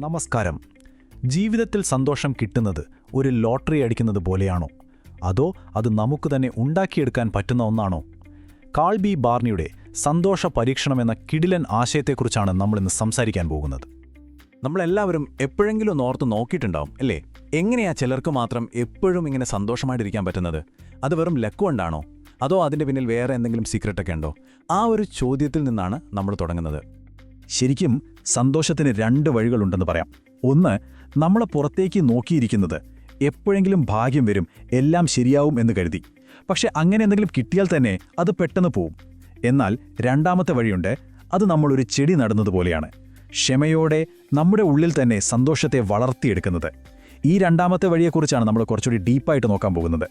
നമസ്കാരം. ജീവിതത്തിൽ സന്തോഷം കിട്ടുന്നത് ഒരു ലോട്ടറി അടിക്കുന്നത് പോലെയാണോ, അതോ അത് നമുക്ക് തന്നെ ഉണ്ടാക്കിയെടുക്കാൻ പറ്റുന്ന ഒന്നാണോ? കാൾ ബി ബാർണിയുടെ സന്തോഷ പരീക്ഷണം എന്ന കിടിലൻ ആശയത്തെക്കുറിച്ചാണ് നമ്മളിന്ന് സംസാരിക്കാൻ പോകുന്നത്. നമ്മളെല്ലാവരും എപ്പോഴെങ്കിലും ഒന്ന് ഓർത്ത് നോക്കിയിട്ടുണ്ടാവും അല്ലേ? എങ്ങനെയാ ചിലർക്ക് മാത്രം എപ്പോഴും ഇങ്ങനെ സന്തോഷമായിട്ടിരിക്കാൻ പറ്റുന്നത്? അത് വെറും ലക്ക് കൊണ്ടാണോ, അതോ അതിൻ്റെ പിന്നിൽ വേറെ എന്തെങ്കിലും സീക്രട്ടൊക്കെ ഉണ്ടോ? ആ ഒരു ചോദ്യത്തിൽ നിന്നാണ് നമ്മൾ തുടങ്ങുന്നത്. ശരിക്കും സന്തോഷത്തിന് രണ്ട് വഴികളുണ്ടെന്ന് പറയാം. ഒന്ന്, നമ്മളെ പുറത്തേക്ക് നോക്കിയിരിക്കുന്നത് എപ്പോഴെങ്കിലും ഭാഗ്യം വരും, എല്ലാം ശരിയാവും എന്ന് കരുതി. പക്ഷെ അങ്ങനെ എന്തെങ്കിലും കിട്ടിയാൽ തന്നെ അത് പെട്ടെന്ന് പോവും. എന്നാൽ രണ്ടാമത്തെ വഴിയുണ്ട്. അത് നമ്മളൊരു ചെടി നടുന്നതുപോലെയാണ്, ക്ഷമയോടെ നമ്മുടെ ഉള്ളിൽ തന്നെ സന്തോഷത്തെ വളർത്തിയെടുക്കുന്നത്. ഈ രണ്ടാമത്തെ വഴിയെക്കുറിച്ചാണ് നമ്മൾ കുറച്ചുകൂടി ഡീപ്പായിട്ട് നോക്കാൻ പോകുന്നത്.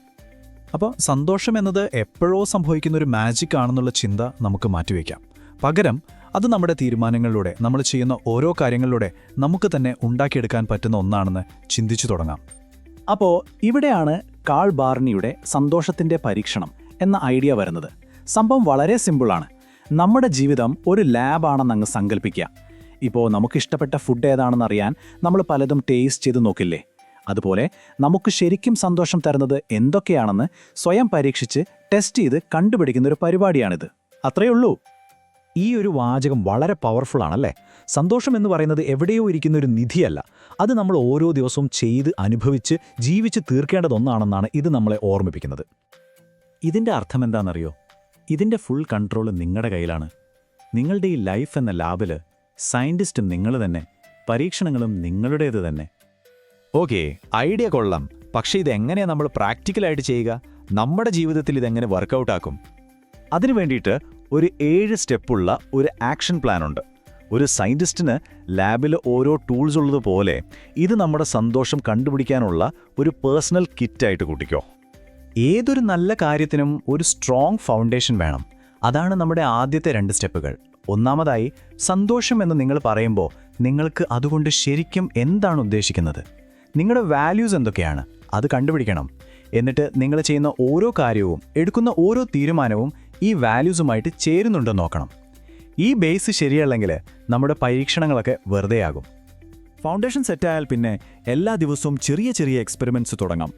അപ്പോൾ സന്തോഷം എന്നത് എപ്പോഴോ സംഭവിക്കുന്നൊരു മാജിക് ആണെന്നുള്ള ചിന്ത നമുക്ക് മാറ്റിവെക്കാം. പകരം അത് നമ്മുടെ തീരുമാനങ്ങളിലൂടെ, നമ്മൾ ചെയ്യുന്ന ഓരോ കാര്യങ്ങളിലൂടെ നമുക്ക് തന്നെ ഉണ്ടാക്കിയെടുക്കാൻ പറ്റുന്ന ഒന്നാണെന്ന് ചിന്തിച്ചു തുടങ്ങാം. അപ്പോൾ ഇവിടെയാണ് കാൾ ബാർണിയുടെ സന്തോഷത്തിൻ്റെ പരീക്ഷണം എന്ന ഐഡിയ വരുന്നത്. സംഭവം വളരെ സിമ്പിളാണ്. നമ്മുടെ ജീവിതം ഒരു ലാബാണെന്നങ്ങ് സങ്കല്പിക്കുക. ഇപ്പോൾ നമുക്കിഷ്ടപ്പെട്ട ഫുഡ് ഏതാണെന്നറിയാൻ നമ്മൾ പലതും ടേസ്റ്റ് ചെയ്ത് നോക്കില്ലേ? അതുപോലെ നമുക്ക് ശരിക്കും സന്തോഷം തരുന്നത് എന്തൊക്കെയാണെന്ന് സ്വയം പരീക്ഷിച്ച് ടെസ്റ്റ് ചെയ്ത് കണ്ടുപിടിക്കുന്നൊരു പരിപാടിയാണിത്. അത്രയേ ഉള്ളൂ. ഈ ഒരു വാചകം വളരെ പവർഫുൾ ആണല്ലേ? സന്തോഷം എന്ന് പറയുന്നത് എവിടെയോ ഇരിക്കുന്ന ഒരു നിധിയല്ല, അത് നമ്മൾ ഓരോ ദിവസവും ചെയ്ത് അനുഭവിച്ച് ജീവിച്ച് തീർക്കേണ്ടതൊന്നാണെന്നാണ് ഇത് നമ്മളെ ഓർമ്മിപ്പിക്കുന്നത്. ഇതിൻ്റെ അർത്ഥം എന്താണെന്നറിയോ? ഇതിൻ്റെ ഫുൾ കൺട്രോൾ നിങ്ങളുടെ കയ്യിലാണ്. നിങ്ങളുടെ ഈ ലൈഫ് എന്ന ലാബിൽ സയൻറ്റിസ്റ്റും നിങ്ങൾ തന്നെ, പരീക്ഷണങ്ങളും നിങ്ങളുടേത് തന്നെ. ഓക്കെ, ഐഡിയ കൊള്ളാം. പക്ഷേ ഇതെങ്ങനെയാണ് നമ്മൾ പ്രാക്ടിക്കലായിട്ട് ചെയ്യുക? നമ്മുടെ ജീവിതത്തിൽ ഇതെങ്ങനെ വർക്കൗട്ട് ആക്കും? അതിനു വേണ്ടിയിട്ട് ഒരു 7 സ്റ്റെപ്പുള്ള ഒരു ആക്ഷൻ പ്ലാനുണ്ട്. ഒരു സയൻറ്റിസ്റ്റിന് ലാബിൽ ഓരോ ടൂൾസ് ഉള്ളതുപോലെ ഇത് നമ്മുടെ സന്തോഷം കണ്ടുപിടിക്കാനുള്ള ഒരു പേഴ്സണൽ കിറ്റായിട്ട് കൂട്ടിക്കോ. ഏതൊരു നല്ല കാര്യത്തിനും ഒരു സ്ട്രോങ് ഫൗണ്ടേഷൻ വേണം. അതാണ് നമ്മുടെ ആദ്യത്തെ 2 സ്റ്റെപ്പുകൾ. ഒന്നാമതായി, സന്തോഷം എന്ന് നിങ്ങൾ പറയുമ്പോൾ നിങ്ങൾക്ക് അതുകൊണ്ട് ശരിക്കും എന്താണ് ഉദ്ദേശിക്കുന്നത്? നിങ്ങളുടെ വാല്യൂസ് എന്തൊക്കെയാണ്? അത് കണ്ടുപിടിക്കണം. എന്നിട്ട് നിങ്ങൾ ചെയ്യുന്ന ഓരോ കാര്യവും, എടുക്കുന്ന ഓരോ തീരുമാനവും ഈ വാല്യൂസുമായിട്ട് ചേരുന്നുണ്ടെന്ന് നോക്കണം. ഈ ബേസ് ശരിയല്ലെങ്കിൽ നമ്മുടെ പരീക്ഷണങ്ങളൊക്കെ വെറുതെയാകും. ഫൗണ്ടേഷൻ സെറ്റായാൽ പിന്നെ എല്ലാ ദിവസവും ചെറിയ ചെറിയ എക്സ്പെരിമെൻറ്റ്സ് തുടങ്ങാം.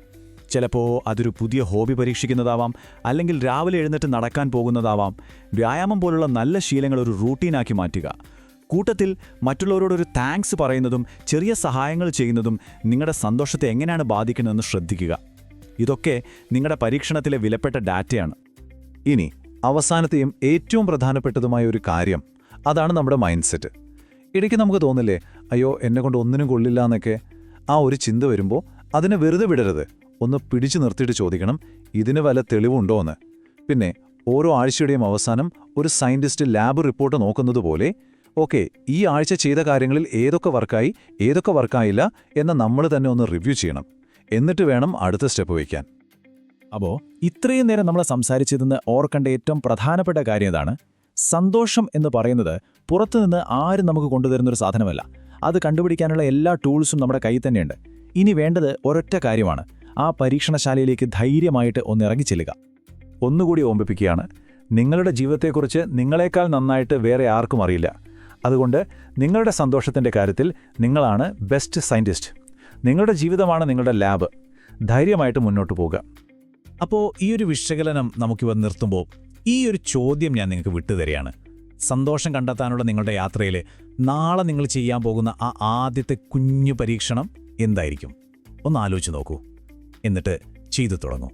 ചിലപ്പോൾ അതൊരു പുതിയ ഹോബി പരീക്ഷിക്കുന്നതാവാം, അല്ലെങ്കിൽ രാവിലെ എഴുന്നേറ്റ് നടക്കാൻ പോകുന്നതാവാം. വ്യായാമം പോലുള്ള നല്ല ശീലങ്ങൾ ഒരു റൂട്ടീനാക്കി മാറ്റുക. കൂട്ടത്തിൽ മറ്റുള്ളവരോടൊരു താങ്ക്സ് പറയുന്നതും ചെറിയ സഹായങ്ങൾ ചെയ്യുന്നതും നിങ്ങളുടെ സന്തോഷത്തെ എങ്ങനെയാണ് ബാധിക്കുന്നതെന്ന് ശ്രദ്ധിക്കുക. ഇതൊക്കെ നിങ്ങളുടെ പരീക്ഷണത്തിലെ വിലപ്പെട്ട ഡാറ്റയാണ്. ഇനി അവസാനത്തെയും ഏറ്റവും പ്രധാനപ്പെട്ടതുമായ ഒരു കാര്യം, അതാണ് നമ്മുടെ മൈൻഡ് സെറ്റ്. ഇടയ്ക്ക് നമുക്ക് തോന്നില്ലേ, അയ്യോ എന്നെക്കൊണ്ട് ഒന്നിനും കൊള്ളില്ല എന്നൊക്കെ. ആ ഒരു ചിന്ത വരുമ്പോൾ അതിനെ വെറുതെ വിടരുത്. ഒന്ന് പിടിച്ചു നിർത്തിയിട്ട് ചോദിക്കണം, ഇതിന് വല്ല തെളിവുണ്ടോ എന്ന്. പിന്നെ ഓരോ ആഴ്ചയുടെയും അവസാനം ഒരു സയൻറ്റിസ്റ്റ് ലാബ് റിപ്പോർട്ട് നോക്കുന്നത് പോലെ, ഓക്കെ, ഈ ആഴ്ച ചെയ്ത കാര്യങ്ങളിൽ ഏതൊക്കെ വർക്കായി, ഏതൊക്കെ വർക്കായില്ല എന്ന് നമ്മൾ തന്നെ ഒന്ന് റിവ്യൂ ചെയ്യണം. എന്നിട്ട് വേണം അടുത്ത സ്റ്റെപ്പ് വയ്ക്കാൻ. അപ്പോൾ ഇത്രയും നേരം നമ്മൾ സംസാരിച്ചതെന്ന് ഓർക്കേണ്ട ഏറ്റവും പ്രധാനപ്പെട്ട കാര്യം ഇതാണ്. സന്തോഷം എന്ന് പറയുന്നത് പുറത്തുനിന്ന് ആരും നമുക്ക് കൊണ്ടുതരുന്നൊരു സാധനമല്ല. അത് കണ്ടുപിടിക്കാനുള്ള എല്ലാ ടൂൾസും നമ്മുടെ കയ്യിൽ തന്നെയുണ്ട്. ഇനി വേണ്ടത് ഒരൊറ്റ കാര്യമാണ്, ആ പരീക്ഷണശാലയിലേക്ക് ധൈര്യമായിട്ട് ഒന്ന് ഇറങ്ങിച്ചെല്ലുക. ഒന്നുകൂടി ഓർമ്മിപ്പിക്കുകയാണ്, നിങ്ങളുടെ ജീവിതത്തെക്കുറിച്ച് നിങ്ങളെക്കാൾ നന്നായിട്ട് വേറെ ആർക്കും അറിയില്ല. അതുകൊണ്ട് നിങ്ങളുടെ സന്തോഷത്തിൻ്റെ കാര്യത്തിൽ നിങ്ങളാണ് ബെസ്റ്റ് സയൻറ്റിസ്റ്റ്. നിങ്ങളുടെ ജീവിതമാണ് നിങ്ങളുടെ ലാബ്. ധൈര്യമായിട്ട് മുന്നോട്ട് പോകുക. അപ്പോൾ ഈ ഒരു വിശകലനം നമുക്കിവ നിർത്തുമ്പോൾ ഈ ഒരു ചോദ്യം ഞാൻ നിങ്ങൾക്ക് വിട്ടുതരികയാണ്. സന്തോഷം കണ്ടെത്താനുള്ള നിങ്ങളുടെ യാത്രയിൽ നാളെ നിങ്ങൾ ചെയ്യാൻ പോകുന്ന ആ ആദ്യത്തെ കുഞ്ഞു പരീക്ഷണം എന്തായിരിക്കും? ഒന്ന് ആലോചിച്ച് നോക്കൂ. എന്നിട്ട് ചെയ്തു തുടങ്ങൂ.